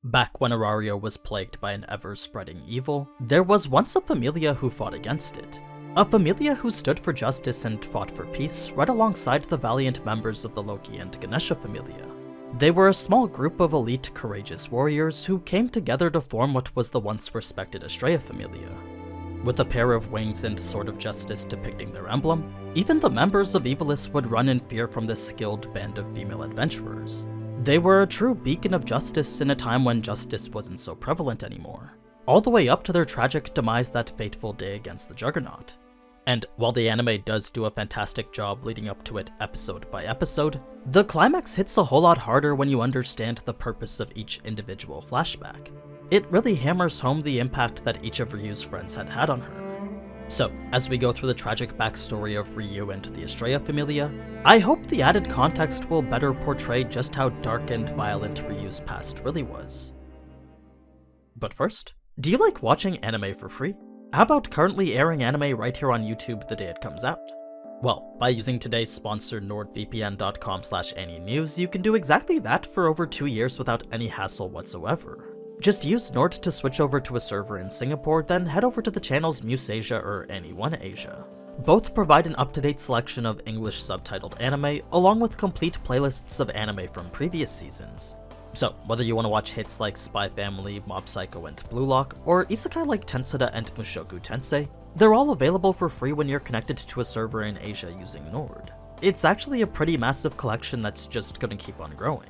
Back when Arario was plagued by an ever-spreading evil, there was once a familia who fought against it. A familia who stood for justice and fought for peace right alongside the valiant members of the Loki and Ganesha familia. They were a small group of elite, courageous warriors who came together to form what was the once respected Astrea Familia. With a pair of wings and sword of justice depicting their emblem, even the members of Evilis would run in fear from this skilled band of female adventurers. They were a true beacon of justice in a time when justice wasn't so prevalent anymore, all the way up to their tragic demise that fateful day against the Juggernaut. And while the anime does do a fantastic job leading up to it episode by episode, the climax hits a whole lot harder when you understand the purpose of each individual flashback. It really hammers home the impact that each of Ryuu's friends had on her. So, as we go through the tragic backstory of Ryuu and the Astrea Familia, I hope the added context will better portray just how dark and violent Ryuu's past really was. But first, do you like watching anime for free? How about currently airing anime right here on YouTube the day it comes out? Well, by using today's sponsor nordvpn.com/AniNews, you can do exactly that for over 2 years without any hassle whatsoever. Just use Nord to switch over to a server in Singapore, then head over to the channels Muse Asia or Any1 Asia. Both provide an up-to-date selection of English subtitled anime, along with complete playlists of anime from previous seasons. So, whether you want to watch hits like Spy Family, Mob Psycho, and Blue Lock, or isekai like Tensura and Mushoku Tensei, they're all available for free when you're connected to a server in Asia using Nord. It's actually a pretty massive collection that's just gonna keep on growing.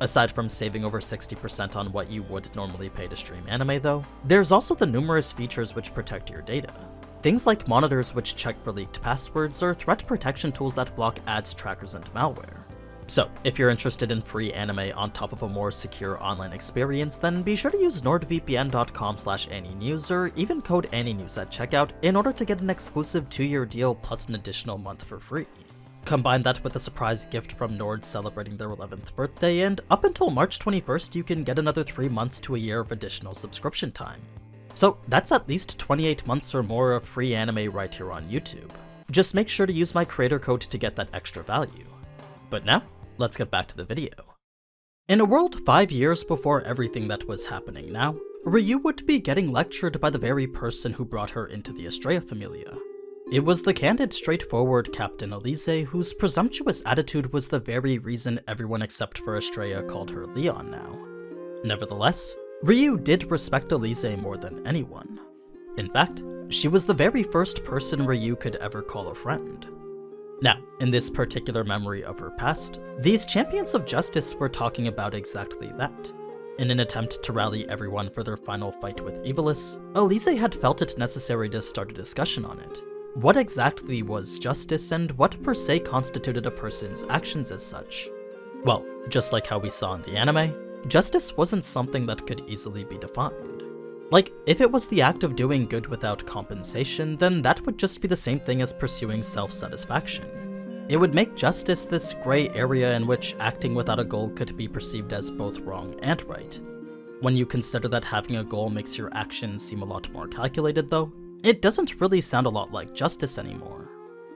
Aside from saving over 60% on what you would normally pay to stream anime though, there's also the numerous features which protect your data. Things like monitors which check for leaked passwords, or threat protection tools that block ads, trackers, and malware. So, if you're interested in free anime on top of a more secure online experience, then be sure to use nordvpn.com/AniNews or even code AniNews at checkout in order to get an exclusive 2-year deal plus an additional month for free. Combine that with a surprise gift from Nord celebrating their 11th birthday, and up until March 21st you can get another 3 months to a year of additional subscription time. So that's at least 28 months or more of free anime right here on YouTube. Just make sure to use my creator code to get that extra value. But now, let's get back to the video. In a world 5 years before everything that was happening now, Ryuu would be getting lectured by the very person who brought her into the Astrea Familia. It was the candid, straightforward Captain Elise whose presumptuous attitude was the very reason everyone except for Astrea called her Leon now. Nevertheless, Ryuu did respect Elise more than anyone. In fact, she was the very first person Ryuu could ever call a friend. Now, in this particular memory of her past, these champions of justice were talking about exactly that. In an attempt to rally everyone for their final fight with Evilis, Elise had felt it necessary to start a discussion on it. What exactly was justice, and what per se constituted a person's actions as such? Well, just like how we saw in the anime, justice wasn't something that could easily be defined. Like, if it was the act of doing good without compensation, then that would just be the same thing as pursuing self-satisfaction. It would make justice this gray area in which acting without a goal could be perceived as both wrong and right. When you consider that having a goal makes your actions seem a lot more calculated though, it doesn't really sound a lot like justice anymore.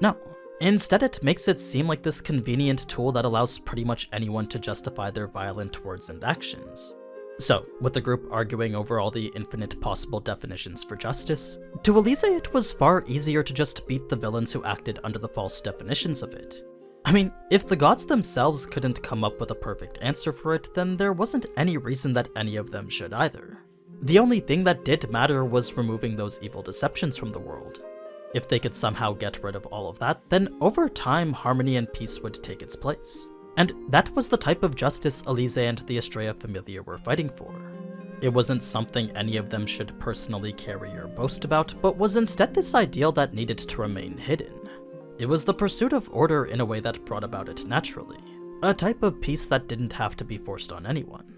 No, instead it makes it seem like this convenient tool that allows pretty much anyone to justify their violent words and actions. So, with the group arguing over all the infinite possible definitions for justice, to Elise it was far easier to just beat the villains who acted under the false definitions of it. I mean, if the gods themselves couldn't come up with a perfect answer for it, then there wasn't any reason that any of them should either. The only thing that did matter was removing those evil deceptions from the world. If they could somehow get rid of all of that, then over time harmony and peace would take its place. And that was the type of justice Elise and the Astrea Familia were fighting for. It wasn't something any of them should personally carry or boast about, but was instead this ideal that needed to remain hidden. It was the pursuit of order in a way that brought about it naturally, a type of peace that didn't have to be forced on anyone.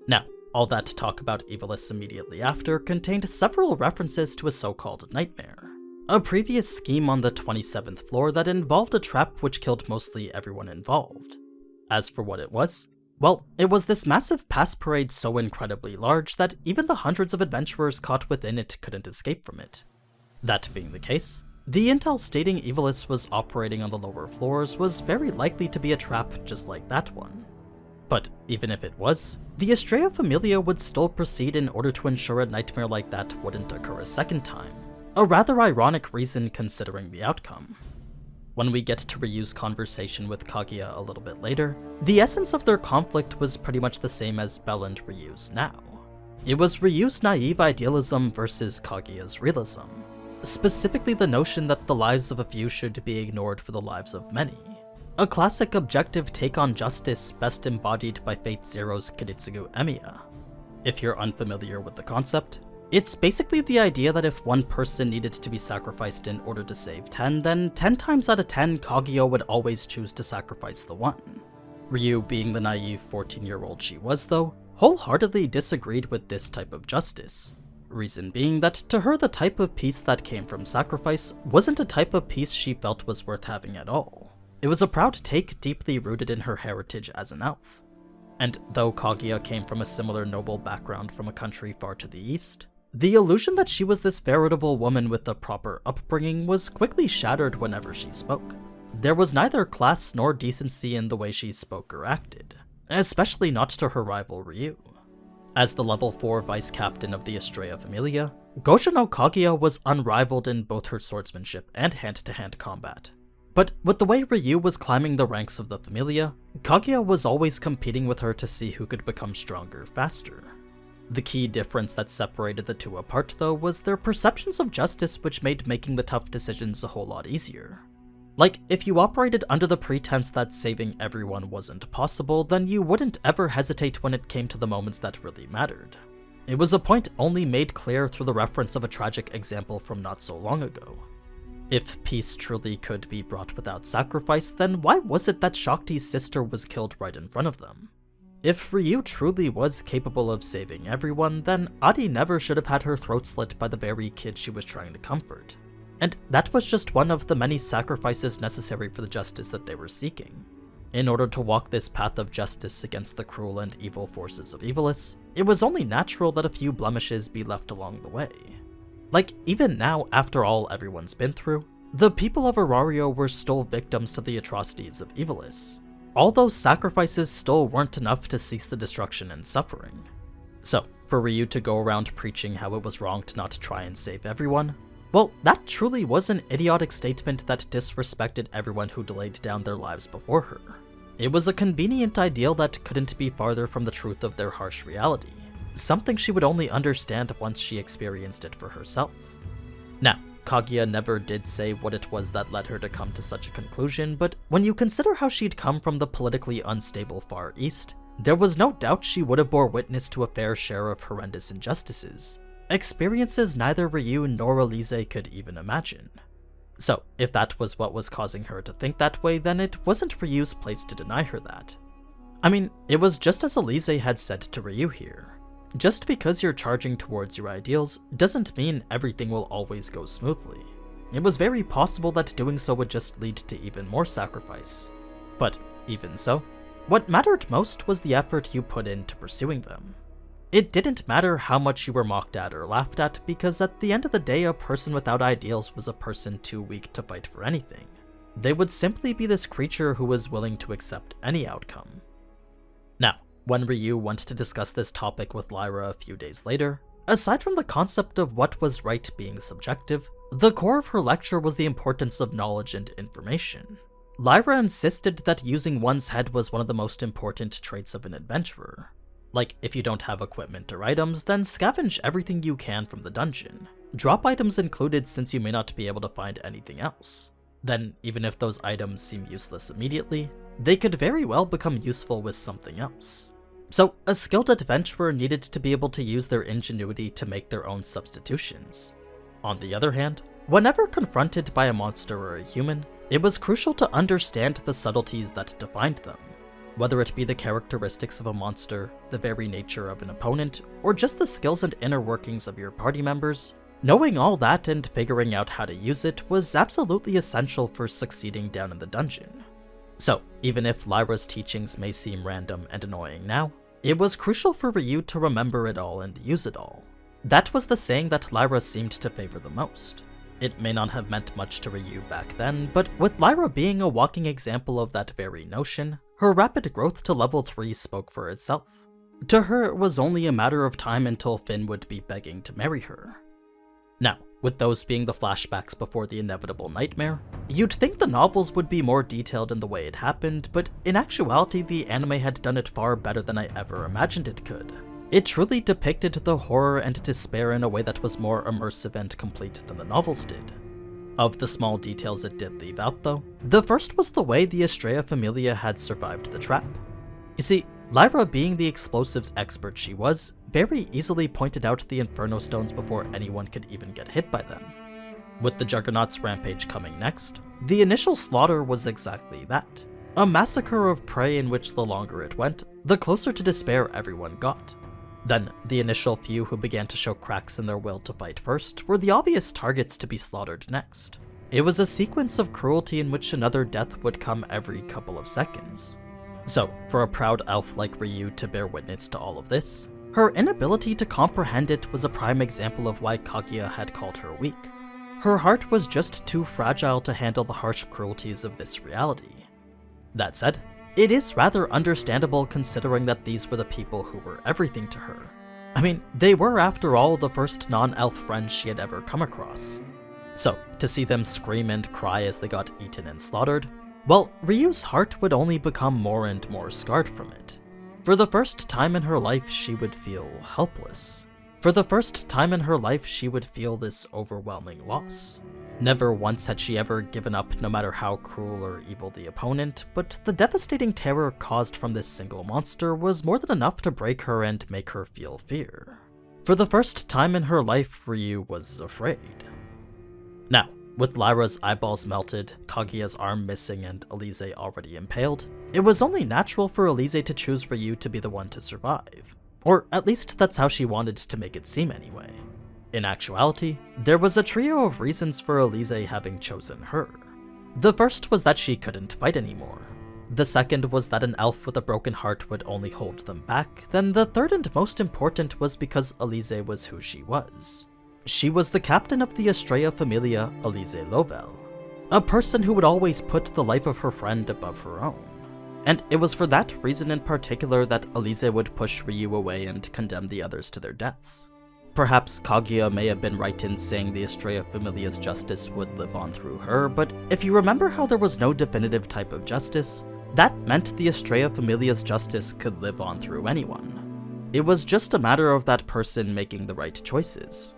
Now, all that talk about Evilis immediately after contained several references to a so-called nightmare. A previous scheme on the 27th floor that involved a trap which killed mostly everyone involved. As for what it was, well, it was this massive pass parade so incredibly large that even the hundreds of adventurers caught within it couldn't escape from it. That being the case, the intel stating Evilis was operating on the lower floors was very likely to be a trap just like that one. But even if it was, the Astrea Familia would still proceed in order to ensure a nightmare like that wouldn't occur a second time. A rather ironic reason considering the outcome. When we get to Ryuu's conversation with Kaguya a little bit later, the essence of their conflict was pretty much the same as Belle and Ryuu's now. It was Ryuu's naive idealism versus Kaguya's realism. Specifically the notion that the lives of a few should be ignored for the lives of many. A classic objective take on justice best embodied by Fate Zero's Kiritsugu Emiya. If you're unfamiliar with the concept, it's basically the idea that if one person needed to be sacrificed in order to save 10, then 10 times out of 10 Kaguya would always choose to sacrifice the one. Ryuu, being the naive 14-year-old she was though, wholeheartedly disagreed with this type of justice. Reason being that to her the type of peace that came from sacrifice wasn't a type of peace she felt was worth having at all. It was a proud take deeply rooted in her heritage as an elf. And though Kaguya came from a similar noble background from a country far to the east, the illusion that she was this veritable woman with a proper upbringing was quickly shattered whenever she spoke. There was neither class nor decency in the way she spoke or acted, especially not to her rival Ryuu. As the level 4 vice captain of the Astrea Familia, Gojo no Kaguya was unrivaled in both her swordsmanship and hand-to-hand combat. But with the way Ryuu was climbing the ranks of the Familia, Kaguya was always competing with her to see who could become stronger faster. The key difference that separated the two apart though was their perceptions of justice, which made making the tough decisions a whole lot easier. Like, if you operated under the pretense that saving everyone wasn't possible, then you wouldn't ever hesitate when it came to the moments that really mattered. It was a point only made clear through the reference of a tragic example from not so long ago. If peace truly could be brought without sacrifice, then why was it that Shakti's sister was killed right in front of them? If Ryuu truly was capable of saving everyone, then Adi never should have had her throat slit by the very kid she was trying to comfort. And that was just one of the many sacrifices necessary for the justice that they were seeking. In order to walk this path of justice against the cruel and evil forces of Evilis, it was only natural that a few blemishes be left along the way. Like, even now, after all everyone's been through, the people of Arario were still victims to the atrocities of Evilis. All those sacrifices still weren't enough to cease the destruction and suffering. So, for Ryuu to go around preaching how it was wrong to not try and save everyone, well, that truly was an idiotic statement that disrespected everyone who laid down their lives before her. It was a convenient ideal that couldn't be farther from the truth of their harsh reality, something she would only understand once she experienced it for herself. Now, Kaguya never did say what it was that led her to come to such a conclusion, but when you consider how she'd come from the politically unstable Far East, there was no doubt she would have bore witness to a fair share of horrendous injustices, experiences neither Ryuu nor Elise could even imagine. So, if that was what was causing her to think that way, then it wasn't Ryuu's place to deny her that. I mean, it was just as Elise had said to Ryuu here. Just because you're charging towards your ideals doesn't mean everything will always go smoothly. It was very possible that doing so would just lead to even more sacrifice. But even so, what mattered most was the effort you put into pursuing them. It didn't matter how much you were mocked at or laughed at, because at the end of the day, a person without ideals was a person too weak to fight for anything. They would simply be this creature who was willing to accept any outcome. Now, when Ryuu went to discuss this topic with Lyra a few days later, aside from the concept of what was right being subjective, the core of her lecture was the importance of knowledge and information. Lyra insisted that using one's head was one of the most important traits of an adventurer. Like, if you don't have equipment or items, then scavenge everything you can from the dungeon. Drop items included, since you may not be able to find anything else. Then, even if those items seem useless immediately, they could very well become useful with something else. So, a skilled adventurer needed to be able to use their ingenuity to make their own substitutions. On the other hand, whenever confronted by a monster or a human, it was crucial to understand the subtleties that defined them. Whether it be the characteristics of a monster, the very nature of an opponent, or just the skills and inner workings of your party members, knowing all that and figuring out how to use it was absolutely essential for succeeding down in the dungeon. So, even if Lyra's teachings may seem random and annoying now, it was crucial for Ryuu to remember it all and use it all. That was the saying that Lyra seemed to favor the most. It may not have meant much to Ryuu back then, but with Lyra being a walking example of that very notion, Her rapid growth to level 3 spoke for itself. To her, it was only a matter of time until Finn would be begging to marry her. Now, with those being the flashbacks before the inevitable nightmare, you'd think the novels would be more detailed in the way it happened, but in actuality the anime had done it far better than I ever imagined it could. It truly depicted the horror and despair in a way that was more immersive and complete than the novels did. Of the small details it did leave out though, the first was the way the Astrea Familia had survived the trap. You see, Lyra, being the explosives expert she was, very easily pointed out the Inferno Stones before anyone could even get hit by them. With the Juggernaut's rampage coming next, the initial slaughter was exactly that. A massacre of prey in which the longer it went, the closer to despair everyone got. Then, the initial few who began to show cracks in their will to fight first were the obvious targets to be slaughtered next. It was a sequence of cruelty in which another death would come every couple of seconds. So, for a proud elf like Ryuu to bear witness to all of this, her inability to comprehend it was a prime example of why Kaguya had called her weak. Her heart was just too fragile to handle the harsh cruelties of this reality. That said, it is rather understandable considering that these were the people who were everything to her. I mean, they were after all the first non-elf friends she had ever come across. So, to see them scream and cry as they got eaten and slaughtered, well, Ryuu's heart would only become more and more scarred from it. For the first time in her life, she would feel helpless. For the first time in her life, she would feel this overwhelming loss. Never once had she ever given up, no matter how cruel or evil the opponent, but the devastating terror caused from this single monster was more than enough to break her and make her feel fear. For the first time in her life, Ryuu was afraid. Now, with Lyra's eyeballs melted, Kaguya's arm missing, and Elise already impaled, it was only natural for Elise to choose Ryuu to be the one to survive. Or at least that's how she wanted to make it seem anyway. In actuality, there was a trio of reasons for Elise having chosen her. The first was that she couldn't fight anymore. The second was that an elf with a broken heart would only hold them back. Then the third and most important was because Elise was who she was. She was the captain of the Astrea Familia, Elise Lovell, a person who would always put the life of her friend above her own. And it was for that reason in particular that Elise would push Ryuu away and condemn the others to their deaths. Perhaps Kaguya may have been right in saying the Astrea Familia's justice would live on through her, but if you remember how there was no definitive type of justice, that meant the Astrea Familia's justice could live on through anyone. It was just a matter of that person making the right choices.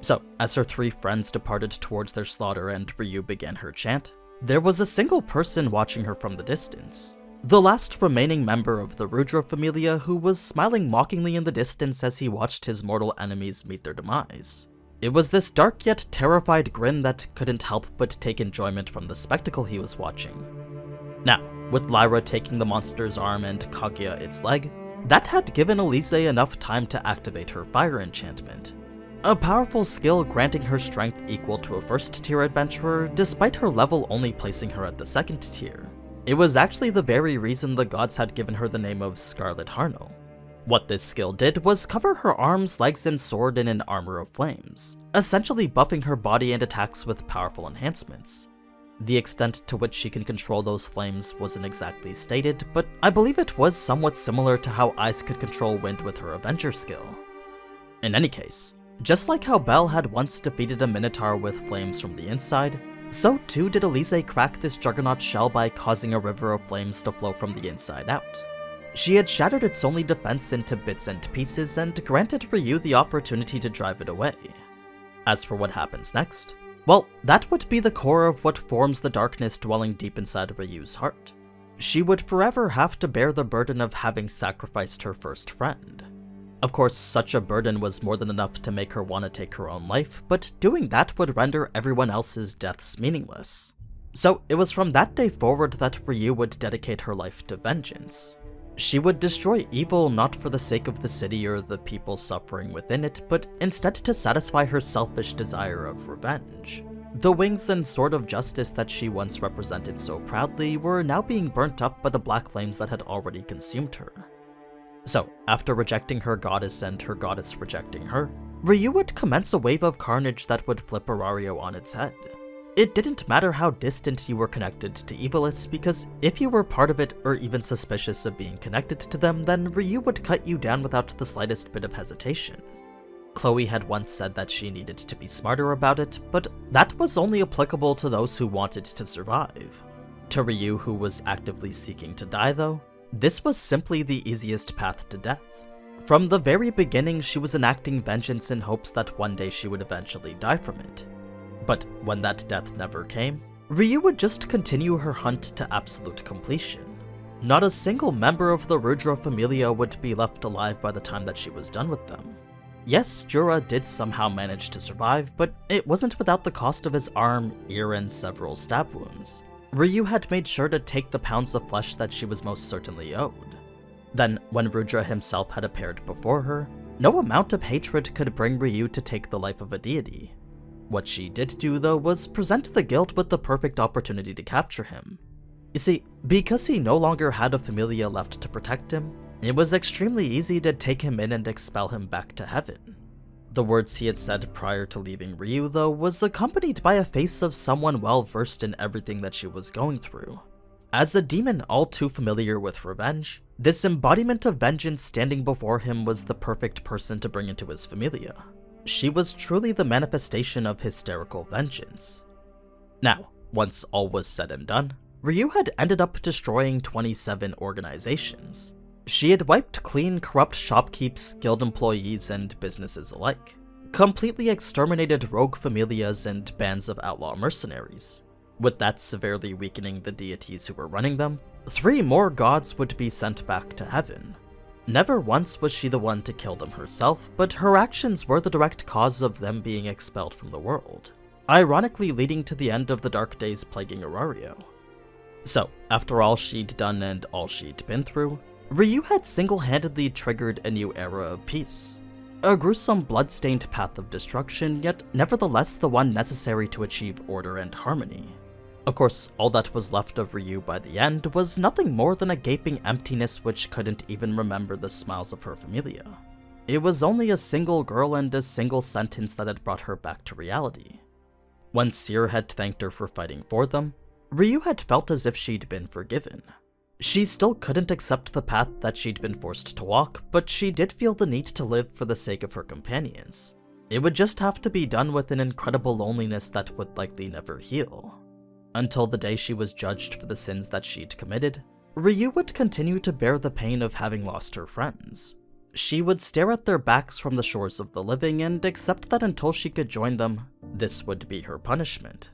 So, as her three friends departed towards their slaughter and Ryuu began her chant, there was a single person watching her from the distance. The last remaining member of the Rudra Familia, who was smiling mockingly in the distance as he watched his mortal enemies meet their demise. It was this dark yet terrified grin that couldn't help but take enjoyment from the spectacle he was watching. Now, with Lyra taking the monster's arm and Kaguya its leg, that had given Elise enough time to activate her fire enchantment. A powerful skill granting her strength equal to a first-tier adventurer, despite her level only placing her at the second tier. It was actually the very reason the gods had given her the name of Scarlet Harnel. What this skill did was cover her arms, legs, and sword in an armor of flames, essentially buffing her body and attacks with powerful enhancements. The extent to which she can control those flames wasn't exactly stated, but I believe it was somewhat similar to how Ice could control wind with her Avenger skill. In any case, just like how Belle had once defeated a Minotaur with flames from the inside, so too did Elise crack this Juggernaut shell by causing a river of flames to flow from the inside out. She had shattered its only defense into bits and pieces and granted Ryuu the opportunity to drive it away. As for what happens next, well, that would be the core of what forms the darkness dwelling deep inside Ryuu's heart. She would forever have to bear the burden of having sacrificed her first friend. Of course, such a burden was more than enough to make her want to take her own life, but doing that would render everyone else's deaths meaningless. So it was from that day forward that Ryuu would dedicate her life to vengeance. She would destroy evil not for the sake of the city or the people suffering within it, but instead to satisfy her selfish desire of revenge. The wings and sword of justice that she once represented so proudly were now being burnt up by the black flames that had already consumed her. So, after rejecting her goddess and her goddess rejecting her, Ryuu would commence a wave of carnage that would flip Arario on its head. It didn't matter how distant you were connected to Evilis, because if you were part of it or even suspicious of being connected to them, then Ryuu would cut you down without the slightest bit of hesitation. Chloe had once said that she needed to be smarter about it, but that was only applicable to those who wanted to survive. To Ryuu, who was actively seeking to die though, this was simply the easiest path to death. From the very beginning, she was enacting vengeance in hopes that one day she would eventually die from it. But when that death never came, Ryuu would just continue her hunt to absolute completion. Not a single member of the Rudra Familia would be left alive by the time that she was done with them. Yes, Jura did somehow manage to survive, but it wasn't without the cost of his arm, ear, and several stab wounds. Ryuu had made sure to take the pounds of flesh that she was most certainly owed. Then, when Rudra himself had appeared before her, no amount of hatred could bring Ryuu to take the life of a deity. What she did do, though, was present the guild with the perfect opportunity to capture him. You see, because he no longer had a familia left to protect him, it was extremely easy to take him in and expel him back to heaven. The words he had said prior to leaving Ryuu, though, was accompanied by a face of someone well versed in everything that she was going through. As a demon all too familiar with revenge, this embodiment of vengeance standing before him was the perfect person to bring into his familia. She was truly the manifestation of hysterical vengeance. Now, once all was said and done, Ryuu had ended up destroying 27 organizations. She had wiped clean corrupt shopkeepers, guild employees, and businesses alike, completely exterminated rogue familias and bands of outlaw mercenaries. With that severely weakening the deities who were running them, 3 more gods would be sent back to heaven. Never once was she the one to kill them herself, but her actions were the direct cause of them being expelled from the world, ironically leading to the end of the dark days plaguing Arario. So, after all she'd done and all she'd been through, Ryuu had single-handedly triggered a new era of peace. A gruesome, blood-stained path of destruction, yet nevertheless the one necessary to achieve order and harmony. Of course, all that was left of Ryuu by the end was nothing more than a gaping emptiness which couldn't even remember the smiles of her familia. It was only a single girl and a single sentence that had brought her back to reality. When Seer had thanked her for fighting for them, Ryuu had felt as if she'd been forgiven. She still couldn't accept the path that she'd been forced to walk, but she did feel the need to live for the sake of her companions. It would just have to be done with an incredible loneliness that would likely never heal. Until the day she was judged for the sins that she'd committed, Ryuu would continue to bear the pain of having lost her friends. She would stare at their backs from the shores of the living and accept that until she could join them, this would be her punishment.